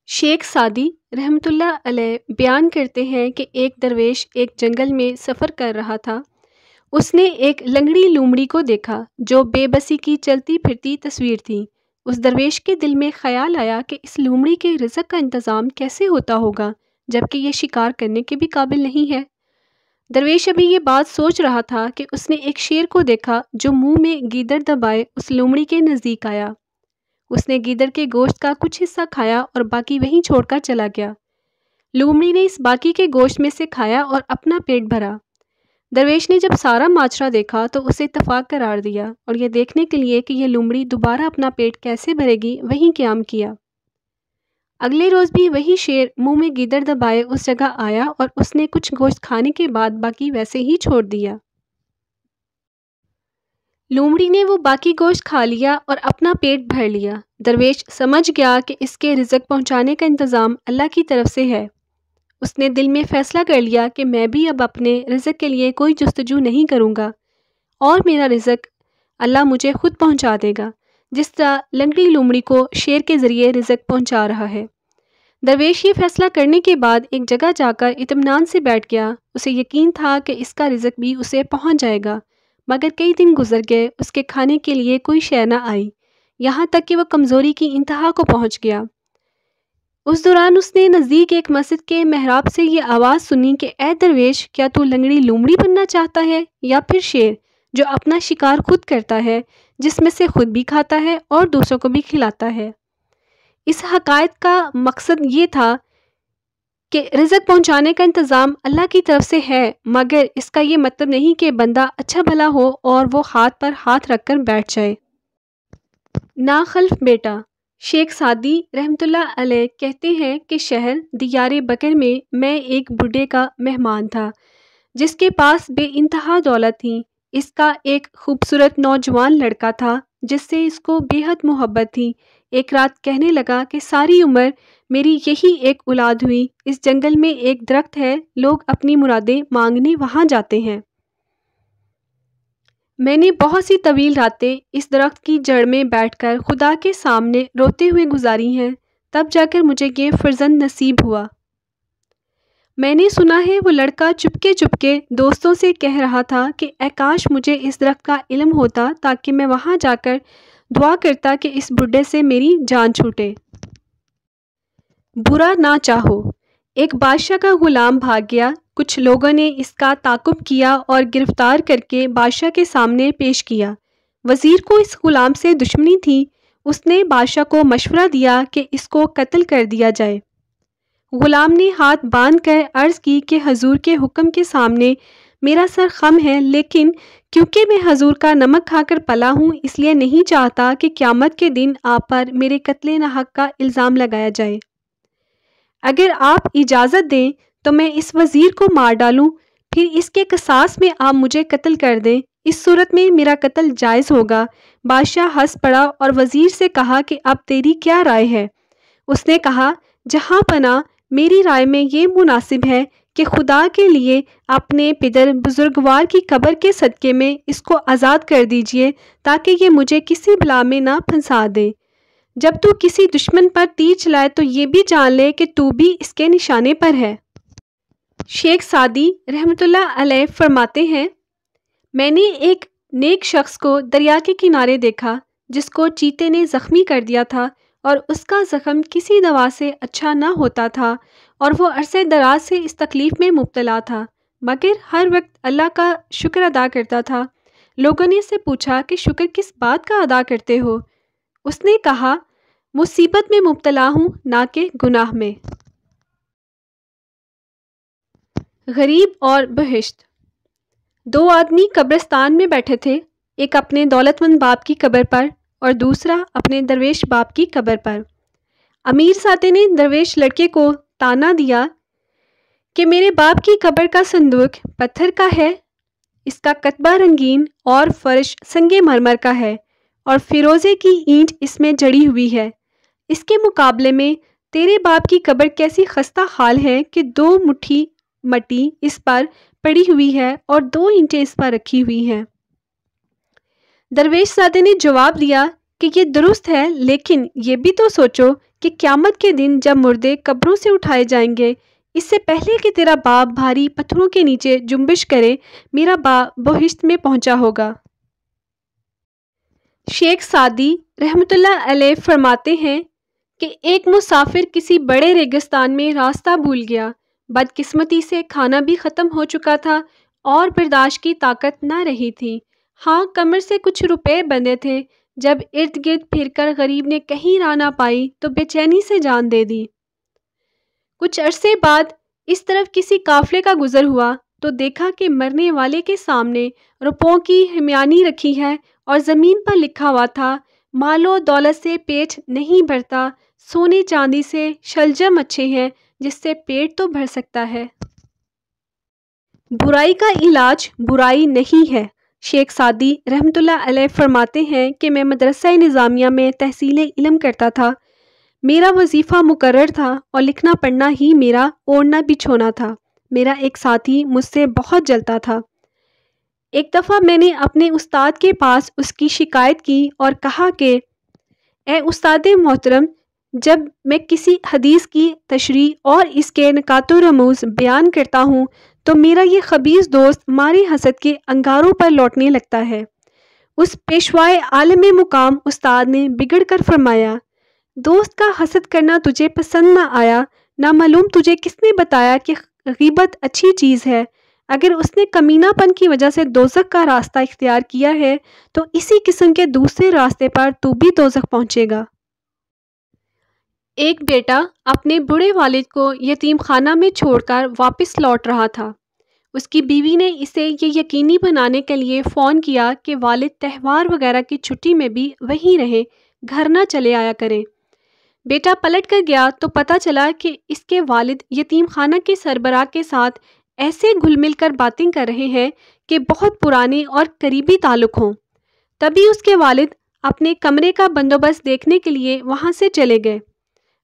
شیخ Saadi رحمۃ اللہ علیہ بیان کرتے ہیں کہ ایک درویش ایک جنگل میں سفر کر رہا تھا۔ اس نے ایک لنگڑی لومڑی کو دیکھا جو بے بسی کی چلتی پھرتی تصویر تھی۔ اس درویش کے دل میں خیال آیا کہ اس لومڑی کے رزق کا انتظام کیسے ہوتا ہوگا جبکہ یہ شکار کرنے کے بھی قابل نہیں ہے۔ درویش ابھی یہ بات سوچ رہا تھا کہ اس نے ایک شیر کو دیکھا جو منہ میں گیدڑ دبائے اس لومڑی کے نزدیک آیا۔ اس نے گیدڑ کے گوشت کا کچھ حصہ کھایا اور باقی وہیں چھوڑ کر چلا گیا۔ لومڑی نے اس باقی کے گوشت میں سے کھایا اور اپنا پیٹ بھرا۔ درویش نے جب سارا ماجرا دیکھا تو اسے اتفاق قرار دیا اور یہ دیکھنے کے لیے کہ یہ لومڑی دوبارہ اپنا پیٹ کیسے بھرے گی وہیں قیام کیا۔ اگلے روز بھی وہی شیر منہ میں گیدڑ دبائے اس جگہ آیا اور اس نے کچھ گوشت کھانے کے بعد باقی ویسے ہی چھوڑ دیا۔ لومڑی نے وہ باقی گوشت کھا لیا اور اپنا پیٹ بھر لیا۔ درویش سمجھ گیا کہ اس کے رزق پہنچانے کا انتظام اللہ کی طرف سے ہے۔ اس نے دل میں فیصلہ کر لیا کہ میں بھی اب اپنے رزق کے لیے کوئی جستجو نہیں کروں گا اور میرا رزق اللہ مجھے خود پہنچا دے گا، جس طرح لنگڑی لومڑی کو شیر کے ذریعے رزق پہنچا رہا ہے۔ درویش یہ فیصلہ کرنے کے بعد ایک جگہ جا کر اطمینان سے بیٹھ گیا۔ اسے یقین تھا کہ اس کا رزق بھی اسے پہنچ جائے گا، مگر کئی دن گزر گئے، اس کے کھانے کے لیے کوئی شے نہ آئی، یہاں تک کہ وہ کمزوری کی انتہا کو پہنچ گیا۔ اس دوران اس نے نزدیک ایک مسجد کے محراب سے یہ آواز سنی کہ اے درویش، کیا تو لنگڑی لومڑی بننا چاہتا ہے یا پھر شیر جو اپنا شکار خود کرتا ہے، جس میں سے خود بھی کھاتا ہے اور دوسروں کو بھی کھلاتا ہے؟ اس حکایت کا مقصد یہ تھا کہ رزق پہنچانے کا انتظام اللہ کی طرف سے ہے، مگر اس کا یہ مطلب نہیں کہ بندہ اچھا بھلا ہو اور وہ ہاتھ پر ہاتھ رکھ کر بیٹھ جائے۔ ناخلف بیٹا شیخ سعدی رحمۃ اللہ علیہ کہتے ہیں کہ شہر دیار بکر میں ایک بوڑھے کا مہمان تھا جس کے پاس بے انتہا دولت تھی۔ اس کا ایک خوبصورت نوجوان لڑکا تھا جس سے اس کو بے حد محبت تھی۔ ایک رات کہنے لگا کہ ساری عمر میری یہی ایک اولاد ہوئی، اس جنگل میں ایک درخت ہے، لوگ اپنی مرادیں مانگنے وہاں جاتے ہیں۔ میں نے بہت سی طویل راتیں اس درخت کی جڑ میں بیٹھ کر خدا کے سامنے روتے ہوئے گزاری ہیں، تب جا کر مجھے یہ فرزند نصیب ہوا۔ میں نے سنا ہے وہ لڑکا چپکے چپکے دوستوں سے کہہ رہا تھا کہ اے کاش مجھے اس درخت کا علم ہوتا تاکہ میں وہاں جا کر دعا کرتا کہ اس بڈھے سے میری جان چھوٹے۔ برا نہ چاہو، ایک بادشاہ کا غلام بھاگ گیا۔ کچھ لوگوں نے اس کا تعاقب کیا اور گرفتار کر کے بادشاہ کے سامنے پیش کیا۔ وزیر کو اس غلام سے دشمنی تھی، اس نے بادشاہ کو مشورہ دیا کہ اس کو قتل کر دیا جائے۔ غلام نے ہاتھ باندھ کر عرض کی کہ حضور کے حکم کے سامنے میرا سر خم ہے، لیکن کیونکہ میں حضور کا نمک کھا کر پلا ہوں اس لیے نہیں چاہتا کہ قیامت کے دن آپ پر میرے قتل ناحق کا الزام لگایا جائے۔ اگر آپ اجازت دیں تو میں اس وزیر کو مار ڈالوں، پھر اس کے قصاص میں آپ مجھے قتل کر دیں، اس صورت میں میرا قتل جائز ہوگا۔ بادشاہ ہنس پڑا اور وزیر سے کہا کہ اب تیری کیا رائے ہے؟ اس نے کہا جہاں پناہ میری رائے میں یہ مناسب ہے کہ خدا کے لیے اپنے پدر بزرگوار کی قبر کے صدقے میں اس کو آزاد کر دیجئے تاکہ یہ مجھے کسی بلا میں نہ پھنسا دے۔ جب تو کسی دشمن پر تیر چلائے تو یہ بھی جان لے کہ تو بھی اس کے نشانے پر ہے۔ شیخ سعدی رحمۃ اللہ علیہ فرماتے ہیں، میں نے ایک نیک شخص کو دریا کے کنارے دیکھا جس کو چیتے نے زخمی کر دیا تھا اور اس کا زخم کسی دوا سے اچھا نہ ہوتا تھا اور وہ عرصے دراز سے اس تکلیف میں مبتلا تھا، مگر ہر وقت اللہ کا شکر ادا کرتا تھا۔ لوگوں نے اس سے پوچھا کہ شکر کس بات کا ادا کرتے ہو؟ اس نے کہا مصیبت میں مبتلا ہوں، نہ کہ گناہ میں۔ غریب اور بہشت۔ دو آدمی قبرستان میں بیٹھے تھے، ایک اپنے دولت مند باپ کی قبر پر اور دوسرا اپنے درویش باپ کی قبر پر۔ امیر زادے نے درویش لڑکے کو طعنہ دیا کہ میرے باپ کی قبر کا صندوق پتھر کا ہے، اس کا کتبہ رنگین اور فرش سنگ مرمر کا ہے اور فیروزے کی اینٹ اس میں جڑی ہوئی ہے، اس کے مقابلے میں تیرے باپ کی قبر کیسی خستہ حال ہے کہ 2 مٹھی مٹی اس پر پڑی ہوئی ہے اور 2 اینٹیں اس پر رکھی ہوئی ہیں۔ درویش زادے نے جواب دیا کہ یہ درست ہے، لیکن یہ بھی تو سوچو کہ قیامت کے دن جب مردے قبروں سے اٹھائے جائیں گے، اس سے پہلے کہ تیرا باپ بھاری پتھروں کے نیچے جنبش کرے، میرا باپ بہشت میں پہنچا ہوگا۔ شیخ سعدی رحمۃ اللہ علیہ فرماتے ہیں کہ ایک مسافر کسی بڑے ریگستان میں راستہ بھول گیا۔ بدقسمتی سے کھانا بھی ختم ہو چکا تھا اور برداشت کی طاقت نہ رہی تھی۔ ہاں، کمر سے کچھ روپے بندھے تھے۔ جب ارد گرد پھر کر غریب نے کہیں راہ نہ پائی تو بے چینی سے جان دے دی۔ کچھ عرصے بعد اس طرف کسی قافلے کا گزر ہوا تو دیکھا کہ مرنے والے کے سامنے روپوں کی ہمیانی رکھی ہے اور زمین پر لکھا ہوا تھا، مال و دولت سے پیٹ نہیں بھرتا، سونے چاندی سے شلجم اچھے ہیں جس سے پیٹ تو بھر سکتا ہے۔ برائی کا علاج برائی نہیں ہے۔ شیخ سعدی رحمۃ اللہ علیہ فرماتے ہیں کہ میں مدرسہ نظامیہ میں تحصیل علم کرتا تھا۔ میرا وظیفہ مقرر تھا اور لکھنا پڑھنا ہی میرا اوڑھنا بچھونا تھا۔ میرا ایک ساتھی مجھ سے بہت جلتا تھا۔ ایک دفعہ میں نے اپنے استاد کے پاس اس کی شکایت کی اور کہا کہ اے استاد محترم، جب میں کسی حدیث کی تشریح اور اس کے نکات و رموز بیان کرتا ہوں تو میرا یہ خبیث دوست مارے حسد کے انگاروں پر لوٹنے لگتا ہے۔ اس پیشوائے عالم مقام استاد نے بگڑ کر فرمایا، دوست کا حسد کرنا تجھے پسند نہ آیا، نہ معلوم تجھے کس نے بتایا کہ غیبت اچھی چیز ہے۔ اگر اس نے کمینہ پن کی وجہ سے دوزخ کا راستہ اختیار کیا ہے تو اسی قسم کے دوسرے راستے پر تو بھی دوزخ پہنچے گا۔ ایک بیٹا اپنے بوڑھے والد کو یتیم خانہ میں چھوڑ کر واپس لوٹ رہا تھا۔ اس کی بیوی نے اسے یہ یقینی بنانے کے لیے فون کیا کہ والد تہوار وغیرہ کی چھٹی میں بھی وہیں رہیں، گھر نہ چلے آیا کریں۔ بیٹا پلٹ کر گیا تو پتہ چلا کہ اس کے والد یتیم خانہ کے سربراہ کے ساتھ ایسے گھل مل کر باتیں کر رہے ہیں کہ بہت پرانے اور قریبی تعلق ہوں۔ تبھی اس کے والد اپنے کمرے کا بندوبست دیکھنے کے لیے وہاں سے چلے گئے۔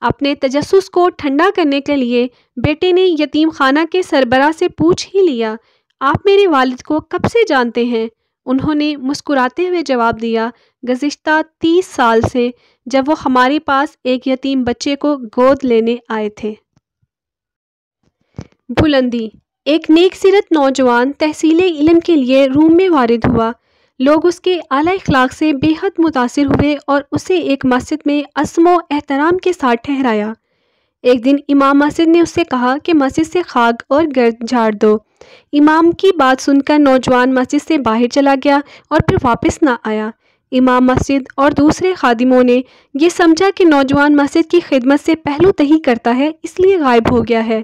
اپنے تجسس کو ٹھنڈا کرنے کے لیے بیٹے نے یتیم خانہ کے سربراہ سے پوچھ ہی لیا، آپ میرے والد کو کب سے جانتے ہیں؟ انہوں نے مسکراتے ہوئے جواب دیا، گزشتہ 30 سال سے، جب وہ ہمارے پاس ایک یتیم بچے کو گود لینے آئے تھے۔ بلندی۔ ایک نیک سیرت نوجوان تحصیل علم کے لیے روم میں وارد ہوا۔ لوگ اس کے اعلیٰ اخلاق سے بے حد متاثر ہوئے اور اسے ایک مسجد میں عزم و احترام کے ساتھ ٹھہرایا۔ ایک دن امام مسجد نے اس سے کہا کہ مسجد سے خاک اور گرد جھاڑ دو۔ امام کی بات سن کر نوجوان مسجد سے باہر چلا گیا اور پھر واپس نہ آیا۔ امام مسجد اور دوسرے خادموں نے یہ سمجھا کہ نوجوان مسجد کی خدمت سے پہلو تہی کرتا ہے، اس لیے غائب ہو گیا ہے۔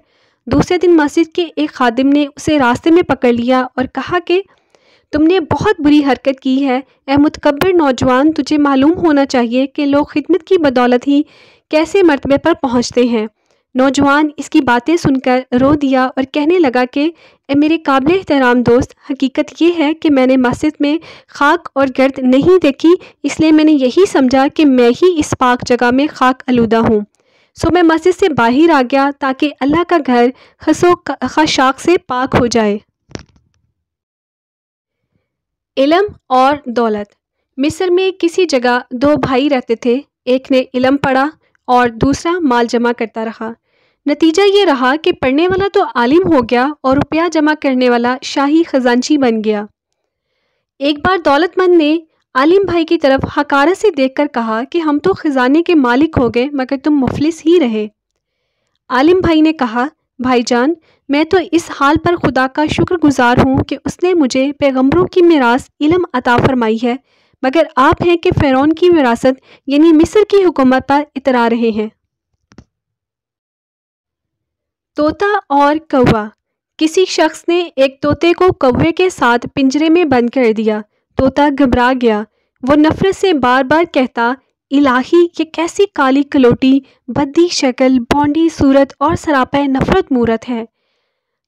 دوسرے دن مسجد کے ایک خادم نے اسے راستے میں پکڑ لیا اور کہا کہ تم نے بہت بری حرکت کی ہے، اے متکبر نوجوان، تجھے معلوم ہونا چاہیے کہ لوگ خدمت کی بدولت ہی کیسے مرتبے پر پہنچتے ہیں۔ نوجوان اس کی باتیں سن کر رو دیا اور کہنے لگا کہ اے میرے قابل احترام دوست، حقیقت یہ ہے کہ میں نے مسجد میں خاک اور گرد نہیں دیکھی، اس لیے میں نے یہی سمجھا کہ میں ہی اس پاک جگہ میں خاک آلودہ ہوں، سو میں مسجد سے باہر آ گیا تاکہ اللہ کا گھر خس و خاشاک سے پاک ہو جائے۔ علم اور دولت۔ مصر میں کسی جگہ 2 بھائی رہتے تھے، ایک نے علم پڑھا اور دوسرا مال جمع کرتا رہا۔ نتیجہ یہ رہا کہ پڑھنے والا تو عالم ہو گیا اور روپیہ جمع کرنے والا شاہی خزانچی بن گیا۔ ایک بار دولت مند نے عالم بھائی کی طرف حقارت سے دیکھ کر کہا کہ ہم تو خزانے کے مالک ہو گئے مگر تم مفلس ہی رہے۔ عالم بھائی نے کہا، بھائی جان، میں تو اس حال پر خدا کا شکر گزار ہوں کہ اس نے مجھے پیغمبروں کی میراث علم عطا فرمائی ہے، مگر آپ ہیں کہ فرعون کی وراثت یعنی مصر کی حکومت پر اترا رہے ہیں۔ طوطا اور کوا۔ کسی شخص نے ایک طوطے کو کوے کے ساتھ پنجرے میں بند کر دیا۔ طوطا گھبرا گیا، وہ نفرت سے بار بار کہتا، الہی، یہ کیسی کالی کلوٹی، بدی شکل، بونڈی صورت اور سراپا نفرت مورت ہے۔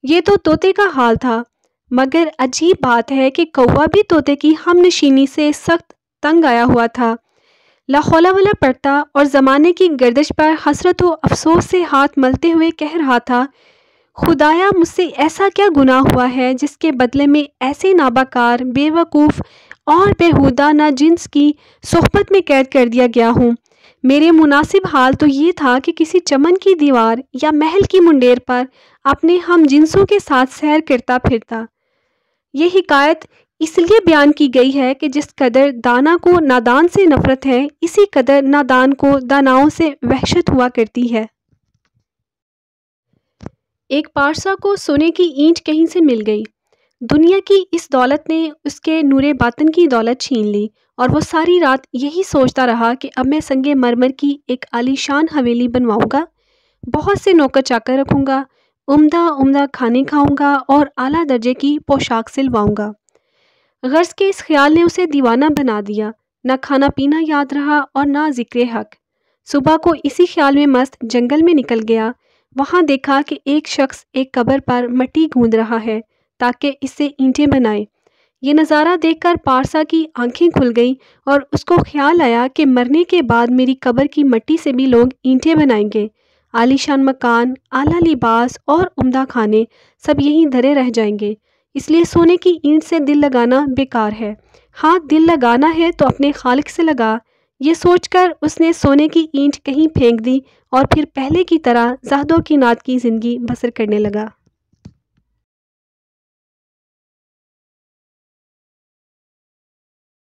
یہ تو طوطے کا حال تھا، مگر عجیب بات ہے کہ کوا بھی طوطے کی ہم نشینی سے سخت تنگ آیا ہوا تھا۔ لا حول ولا پڑھتا اور زمانے کی گردش پر حسرت و افسوس سے ہاتھ ملتے ہوئے کہہ رہا تھا، خدایا، مجھ سے ایسا کیا گناہ ہوا ہے جس کے بدلے میں ایسے نابکار، بے وقوف اور بیہودہ ناجنس کی صحبت میں قید کر دیا گیا ہوں۔ میرے مناسب حال تو یہ تھا کہ کسی چمن کی دیوار یا محل کی منڈیر پر اپنے ہم جنسوں کے ساتھ سیر کرتا پھرتا۔ یہ حکایت اس لیے بیان کی گئی ہے کہ جس قدر دانا کو نادان سے نفرت ہے، اسی قدر نادان کو داناؤں سے وحشت ہوا کرتی ہے۔ ایک پارسا کو سونے کی اینٹ کہیں سے مل گئی۔ دنیا کی اس دولت نے اس کے نور باطن کی دولت چھین لی، اور وہ ساری رات یہی سوچتا رہا کہ اب میں سنگ مرمر کی ایک عالی شان حویلی بنواؤں گا، بہت سے نوکر چاکر رکھوں گا، عمدہ کھانے کھاؤں گا اور اعلیٰ درجے کی پوشاک سلواؤں گا۔ غرض کے اس خیال نے اسے دیوانہ بنا دیا، نہ کھانا پینا یاد رہا اور نہ ذکر حق۔ صبح کو اسی خیال میں مست جنگل میں نکل گیا۔ وہاں دیکھا کہ ایک شخص ایک قبر پر مٹی گوندھ رہا ہے تاکہ اس سے اینٹیں بنائے۔ یہ نظارہ دیکھ کر پارسا کی آنکھیں کھل گئیں اور اس کو خیال آیا کہ مرنے کے بعد میری قبر کی مٹی سے بھی لوگ اینٹیں بنائیں گے۔ عالی شان مکان، اعلیٰ لباس اور عمدہ کھانے سب یہیں دھرے رہ جائیں گے، اس لیے سونے کی اینٹ سے دل لگانا بیکار ہے۔ ہاں، دل لگانا ہے تو اپنے خالق سے لگا۔ یہ سوچ کر اس نے سونے کی اینٹ کہیں پھینک دی اور پھر پہلے کی طرح زاہدوں کی نعت کی زندگی بسر کرنے لگا۔